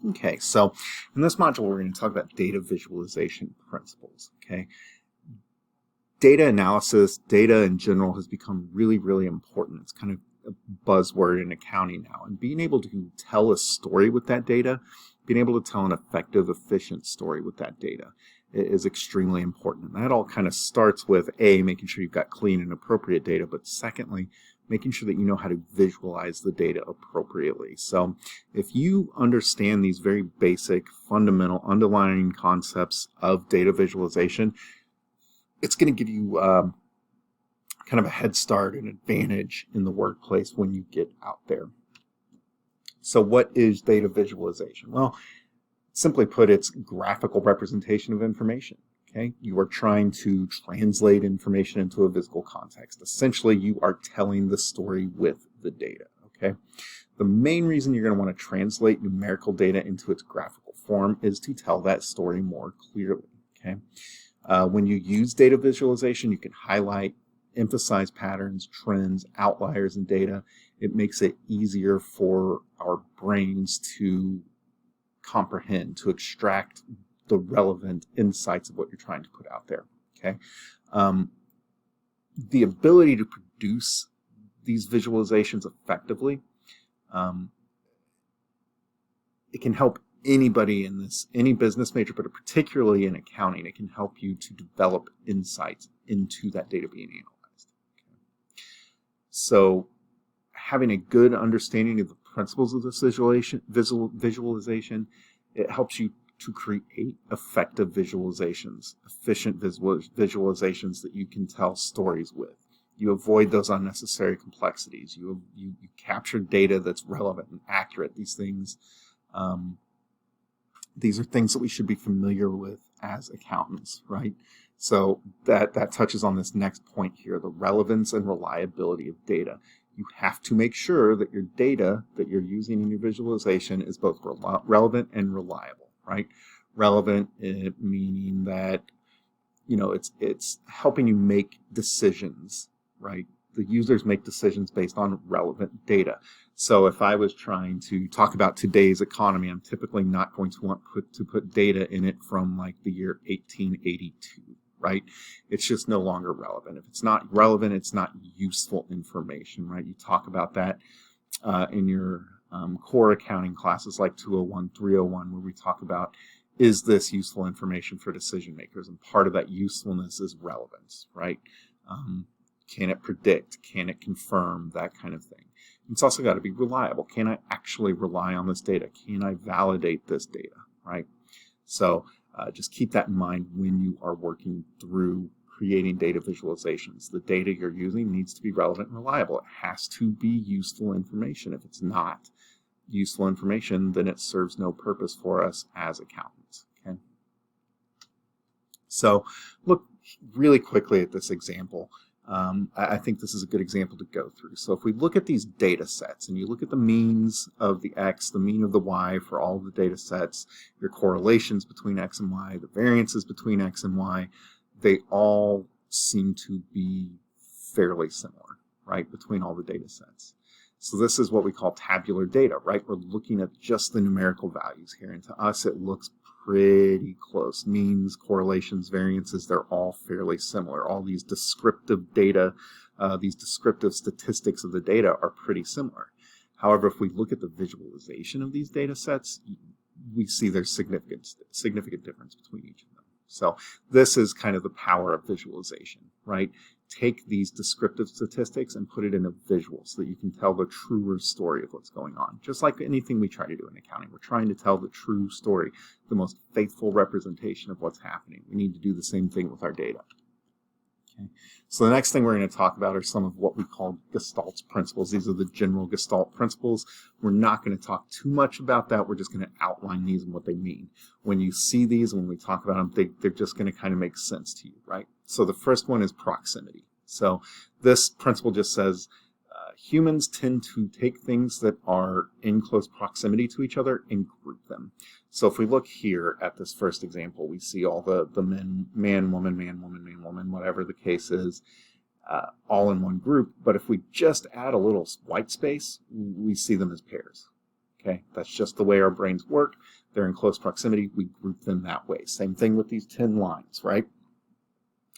Okay, so in this module, we're going to talk about data visualization principles. Okay, data analysis, data in general has become really, really important. It's kind of a buzzword in accounting now. And being able to tell a story with that data, being able to tell an effective, efficient story with that data is extremely important. And that all kind of starts with A, making sure you've got clean and appropriate data, but secondly, making sure that you know how to visualize the data appropriately. So if you understand these very basic, fundamental, underlying concepts of data visualization, it's going to give you kind of a head start, an advantage in the workplace when you get out there. So what is data visualization? Well, simply put, it's graphical representation of information. Okay, you are trying to translate information into a physical context. Essentially, you are telling the story with the data. Okay, the main reason you're going to want to translate numerical data into its graphical form is to tell that story more clearly. Okay, when you use data visualization, you can highlight, emphasize patterns, trends, outliers in data. It makes it easier for our brains to comprehend, to extract the relevant insights of what you're trying to put out there. Okay, the ability to produce these visualizations effectively, it can help anybody in this, any business major, but particularly in accounting. It can help you to develop insights into that data being analyzed. Okay. So having a good understanding of the principles of this visualization, it helps you to create effective visualizations, efficient visualizations that you can tell stories with. You avoid those unnecessary complexities. You capture data that's relevant and accurate. These are things that we should be familiar with as accountants, right? So that touches on this next point here, the relevance and reliability of data. You have to make sure that your data that you're using in your visualization is both relevant and reliable, right? Relevant meaning that, you know, it's helping you make decisions, right? The users make decisions based on relevant data. So if I was trying to talk about today's economy, I'm typically not going to want to put data in it from like the year 1882, right? It's just no longer relevant. If it's not relevant, it's not useful information, right? You talk about that in your core accounting classes like 201, 301, where we talk about, is this useful information for decision makers? And part of that usefulness is relevance, right? Can it predict? Can it confirm? That kind of thing. It's also got to be reliable. Can I actually rely on this data? Can I validate this data, right? So just keep that in mind when you are working through creating data visualizations. The data you're using needs to be relevant and reliable. It has to be useful information. If it's not useful information, then it serves no purpose for us as accountants. Okay. So look really quickly at this example. I think this is a good example to go through. So if we look at these data sets and you look at the means of the X, the mean of the Y for all of the data sets, your correlations between X and Y, the variances between X and Y, they all seem to be fairly similar, right, between all the data sets. So this is what we call tabular data, right? We're looking at just the numerical values here. And to us, it looks pretty close. Means, correlations, variances, they're all fairly similar. All these descriptive data, these descriptive statistics of the data are pretty similar. However, if we look at the visualization of these data sets, we see there's significant difference between each of them. So this is kind of the power of visualization, right? Take these descriptive statistics and put it in a visual so that you can tell the truer story of what's going on. Just like anything we try to do in accounting, we're trying to tell the true story, the most faithful representation of what's happening. We need to do the same thing with our data. Okay. So the next thing we're going to talk about are some of what we call Gestalt's principles. These are the general Gestalt principles. We're not going to talk too much about that. We're just going to outline these and what they mean. When you see these, when we talk about them, they're just going to kind of make sense to you, right? So the first one is proximity. So this principle just says humans tend to take things that are in close proximity to each other and group them. So if we look here at this first example, we see all the man, woman, whatever the case is, all in one group. But if we just add a little white space, we see them as pairs. Okay, that's just the way our brains work. They're in close proximity. We group them that way. Same thing with these 10 lines, right?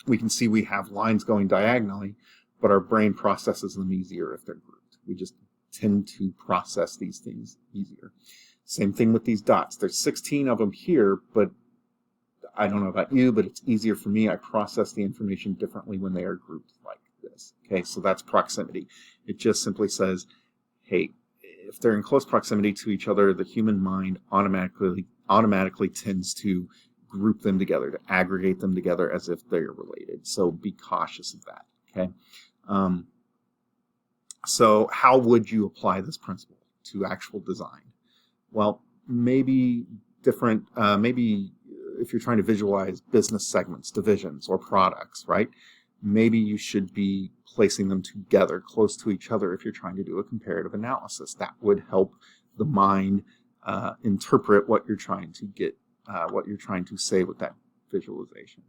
We can see we have lines going diagonally, but our brain processes them easier if they're grouped. We just tend to process these things easier. Same thing with these dots. There's 16 of them here, but I don't know about you, but it's easier for me. I process the information differently when they are grouped like this. Okay, so that's proximity. It just simply says, hey, if they're in close proximity to each other, the human mind automatically tends to group them together, to aggregate them together as if they're related. So be cautious of that. Okay. So how would you apply this principle to actual design? Well, maybe different. Maybe if you're trying to visualize business segments, divisions, or products, right? Maybe you should be placing them together, close to each other, if you're trying to do a comparative analysis. That would help the mind interpret what you're trying to get, what you're trying to say with that visualization.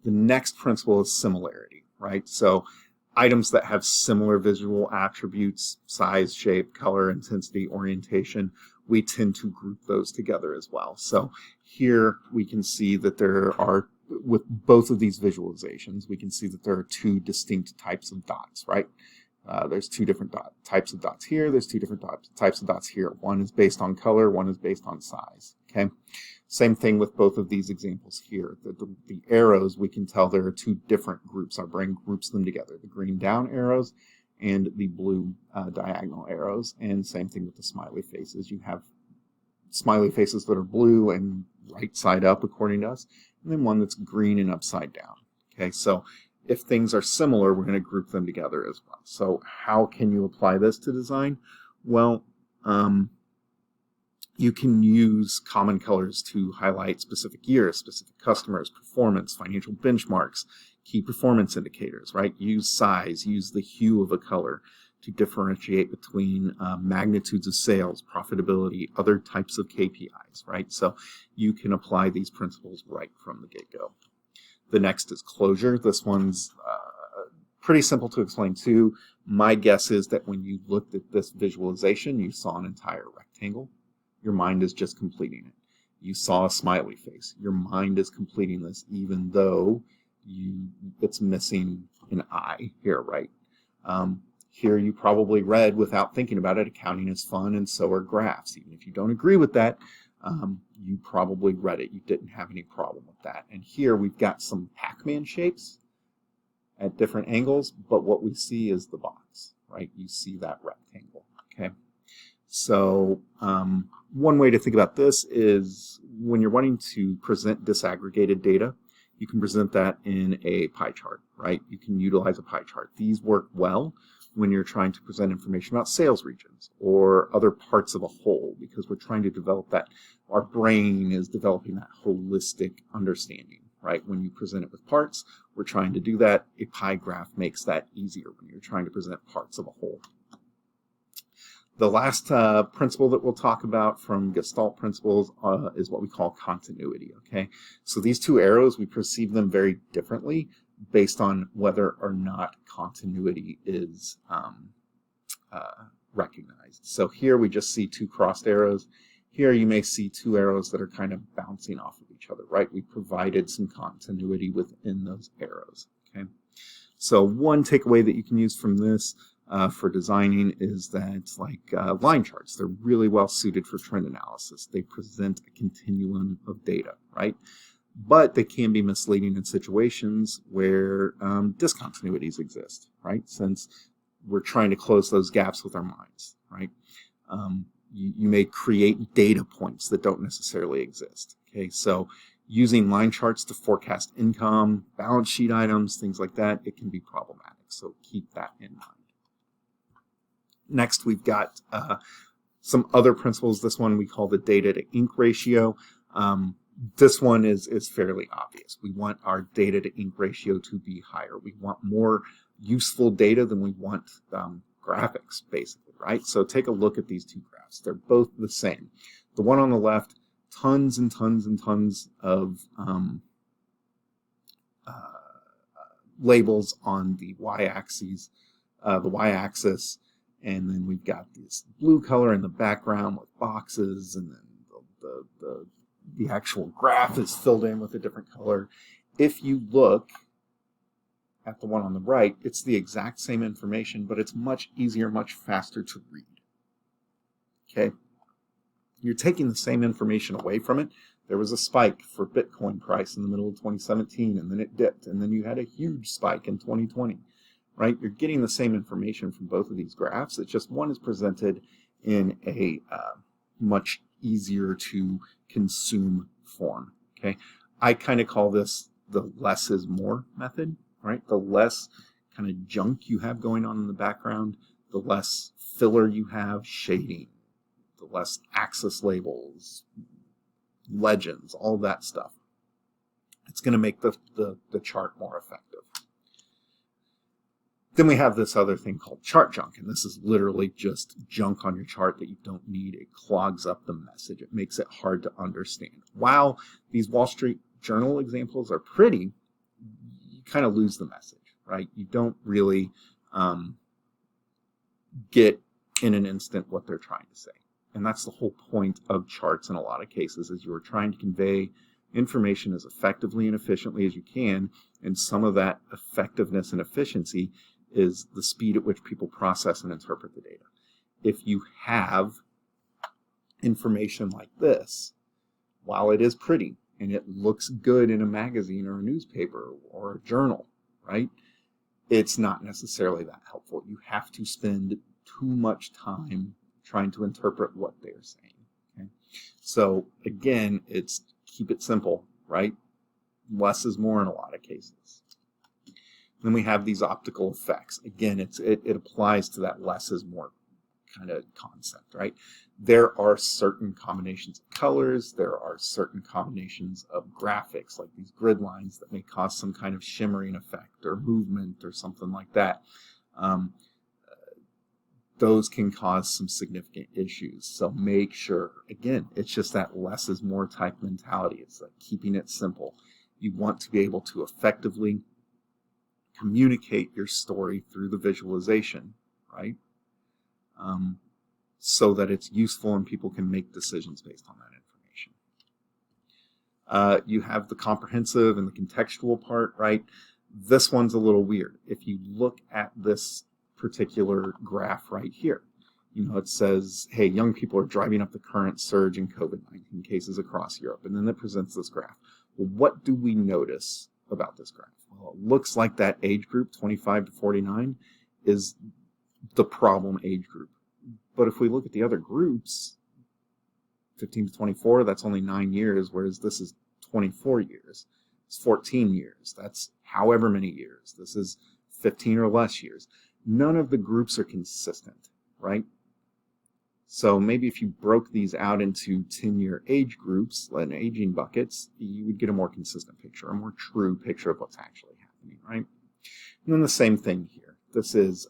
The next principle is similarity, right? So items that have similar visual attributes, size, shape, color, intensity, orientation, we tend to group those together as well. So here we can see that there are, with both of these visualizations, we can see that there are two distinct types of dots, right? There's two different types of dots here. There's two different types of dots here. One is based on color, one is based on size, okay? Same thing with both of these examples here. The arrows, we can tell there are two different groups. Our brain groups them together, the green down arrows and the blue diagonal arrows. And same thing with the smiley faces. You have smiley faces that are blue and right side up, according to us, and then one that's green and upside down. Okay, so if things are similar, we're going to group them together as well. So how can you apply this to design? Well, you can use common colors to highlight specific years, specific customers, performance, financial benchmarks, key performance indicators, right? Use size, use the hue of a color to differentiate between magnitudes of sales, profitability, other types of KPIs, right? So you can apply these principles right from the get-go. The next is closure. This one's pretty simple to explain too. My guess is that when you looked at this visualization, you saw an entire rectangle. Your mind is just completing it. You saw a smiley face. Your mind is completing this, even though it's missing an eye here, right? Here you probably read, without thinking about it, accounting is fun and so are graphs. Even if you don't agree with that, you probably read it. You didn't have any problem with that. And here we've got some Pac-Man shapes at different angles, but what we see is the box, right? You see that rectangle, okay? So one way to think about this is when you're wanting to present disaggregated data, you can present that in a pie chart, right? You can utilize a pie chart. These work well when you're trying to present information about sales regions or other parts of a whole, because we're trying to develop that. Our brain is developing that holistic understanding, right? When you present it with parts, we're trying to do that. A pie graph makes that easier when you're trying to present parts of a whole. The last principle that we'll talk about from Gestalt principles is what we call continuity, okay? So these two arrows, we perceive them very differently based on whether or not continuity is recognized. So here we just see two crossed arrows. Here you may see two arrows that are kind of bouncing off of each other, right? We provided some continuity within those arrows, okay? So one takeaway that you can use from this for designing is that, like line charts, they're really well suited for trend analysis. They present a continuum of data, right? But they can be misleading in situations where discontinuities exist, right? Since we're trying to close those gaps with our minds, right? You may create data points that don't necessarily exist, okay? So using line charts to forecast income, balance sheet items, things like that, it can be problematic. So keep that in mind. Next, we've got some other principles. This one we call the data to ink ratio. This one is fairly obvious. We want our data to ink ratio to be higher. We want more useful data than we want graphics, basically, right? So take a look at these two graphs. They're both the same. The one on the left, tons and tons and tons of labels on the y-axis, And then we've got this blue color in the background with boxes, and then the actual graph is filled in with a different color. If you look at the one on the right, it's the exact same information, but it's much easier, much faster to read. Okay? You're taking the same information away from it. There was a spike for Bitcoin price in the middle of 2017, and then it dipped, and then you had a huge spike in 2020, right? You're getting the same information from both of these graphs. It's just one is presented in a much easier to consume form, okay? I kind of call this the less is more method, right? The less kind of junk you have going on in the background, the less filler you have, shading, the less axis labels, legends, all that stuff. It's going to make the chart more effective. Then we have this other thing called chart junk, and this is literally just junk on your chart that you don't need. It clogs up the message. It makes it hard to understand. While these Wall Street Journal examples are pretty, you kind of lose the message, right? You don't really get in an instant what they're trying to say. And that's the whole point of charts in a lot of cases, is you're trying to convey information as effectively and efficiently as you can, and some of that effectiveness and efficiency is the speed at which people process and interpret the data. If you have information like this, while it is pretty and it looks good in a magazine or a newspaper or a journal, right, it's not necessarily that helpful. You have to spend too much time trying to interpret what they're saying. Okay? So again, it's keep it simple, right? Less is more in a lot of cases. Then we have these optical effects. Again, it applies to that less is more kind of concept, right? There are certain combinations of colors. There are certain combinations of graphics, like these grid lines, that may cause some kind of shimmering effect or movement or something like that. Those can cause some significant issues. So make sure, again, it's just that less is more type mentality. It's like keeping it simple. You want to be able to effectively communicate your story through the visualization, right? So that it's useful and people can make decisions based on that information. You have the comprehensive and the contextual part, right? This one's a little weird. If you look at this particular graph right here, you know, it says, hey, young people are driving up the current surge in COVID-19 cases across Europe, and then it presents this graph. Well, what do we notice about this graph? Well, it looks like that age group, 25 to 49, is the problem age group. But if we look at the other groups, 15 to 24, that's only 9 years, whereas this is 24 years. It's 14 years. That's however many years. This is 15 or less years. None of the groups are consistent, right? So maybe if you broke these out into 10-year age groups and aging buckets, you would get a more consistent picture, a more true picture of what's actually happening, right? And then the same thing here. This is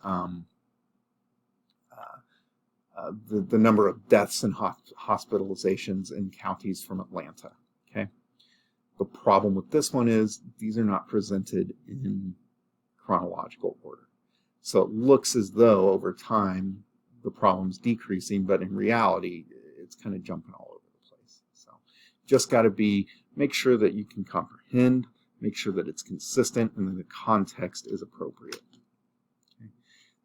the number of deaths and hospitalizations in counties from Atlanta, okay? The problem with this one is these are not presented in chronological order. So it looks as though over time the problem's decreasing, but in reality it's kind of jumping all over the place. So just got to make sure that you can comprehend, make sure that it's consistent, and then the context is appropriate. Okay.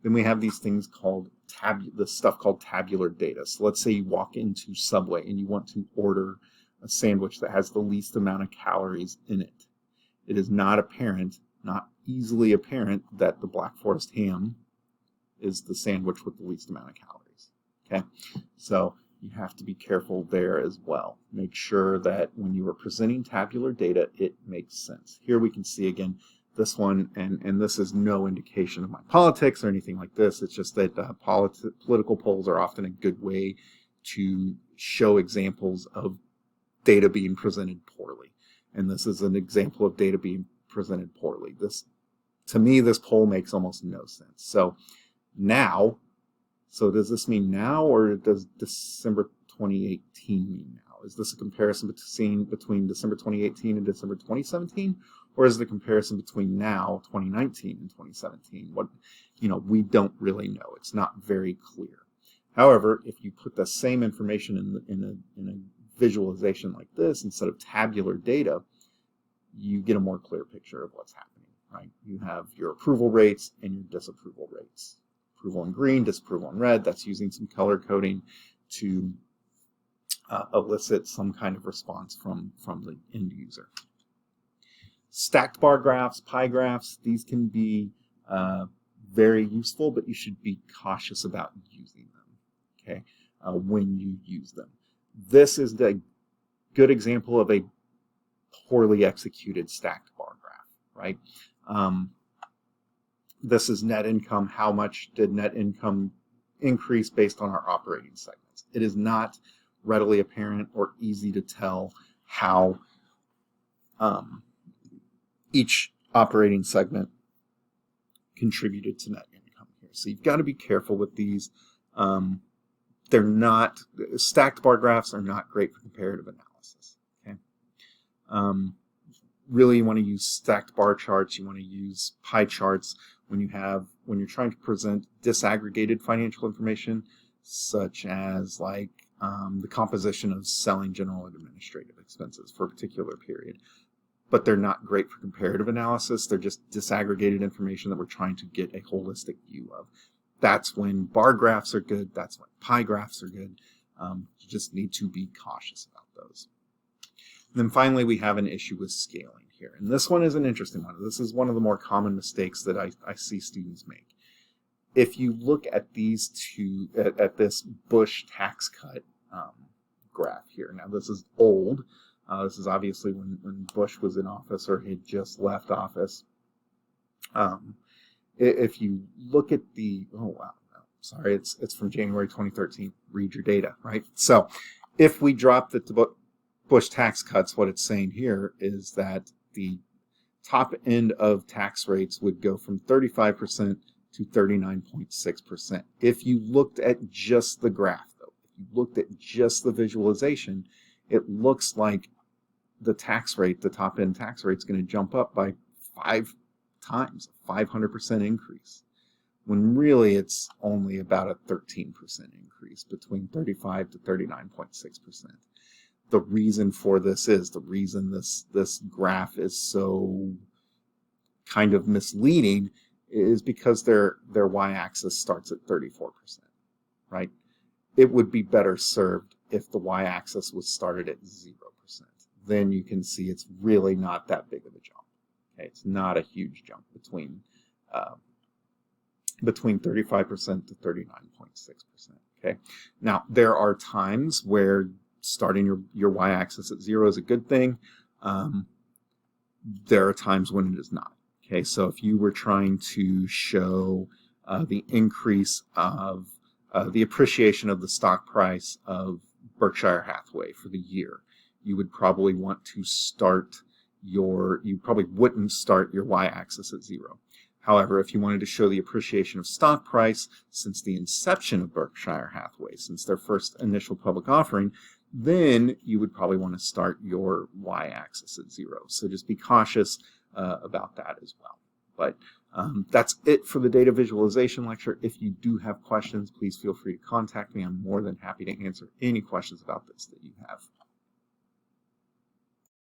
Then we have these things called tabular data. So let's say you walk into Subway and you want to order a sandwich that has the least amount of calories in it. It is not easily apparent that the Black Forest ham is the sandwich with the least amount of calories. Okay, so you have to be careful there as well. Make sure that when you are presenting tabular data, it makes sense. Here we can see again this one, and this is no indication of my politics or anything like this. It's just that political polls are often a good way to show examples of data being presented poorly. And this is an example of data being presented poorly. To me, this poll makes almost no sense. So does this mean now, or does December 2018 mean now? Is this a comparison between December 2018 and December 2017? Or is the comparison between now, 2019, and 2017? What, we don't really know. It's not very clear. However, if you put the same information in a visualization like this instead of tabular data, you get a more clear picture of what's happening, right? You have your approval rates and your disapproval rates. Approval in green, disapproval in red. That's using some color coding to elicit some kind of response from the end user. Stacked bar graphs, pie graphs, these can be very useful, but you should be cautious about using them, okay, when you use them. This is the good example of a poorly executed stacked bar graph, right? This is net income. How much did net income increase based on our operating segments? It is not readily apparent or easy to tell how each operating segment contributed to net income here. So you've got to be careful with these. They're not, stacked bar graphs are not great for comparative analysis. Okay. Really, you want to use stacked bar charts. You want to use pie charts when you're trying to present disaggregated financial information, such as like the composition of selling, general, and administrative expenses for a particular period. But they're not great for comparative analysis. They're just disaggregated information that we're trying to get a holistic view of. That's when bar graphs are good. That's when pie graphs are good. You just need to be cautious about those. And then finally, we have an issue with scaling here. And this one is an interesting one. This is one of the more common mistakes that I see students make. If you look at these two, at this Bush tax cut graph here. Now, this is old. This is obviously when Bush was in office or had just left office. If you look at the, sorry, it's from January 2013. Read your data, right? So if we drop the Bush tax cuts, what it's saying here is that the top end of tax rates would go from 35% to 39.6%. If you looked at just the graph, though, if you looked at just the visualization, it looks like the tax rate, the top end tax rate, is going to jump up by 5 times, a 500% increase, when really it's only about a 13% increase between 35 to 39.6%. The reason for this is, the reason this graph is so kind of misleading is because their y-axis starts at 34%, right? It would be better served if the y-axis was started at 0%. Then you can see it's really not that big of a jump. Okay? It's not a huge jump between 35% to 39.6%. Okay. Now there are times where starting your y-axis at 0 is a good thing. There are times when it is not. Okay, so if you were trying to show the increase of the appreciation of the stock price of Berkshire Hathaway for the year, you would probably want to start you probably wouldn't start your y-axis at 0. However, if you wanted to show the appreciation of stock price since the inception of Berkshire Hathaway, since their first initial public offering, then you would probably want to start your y-axis at 0. So just be cautious about that as well. But that's it for the data visualization lecture. If you do have questions, please feel free to contact me. I'm more than happy to answer any questions about this that you have.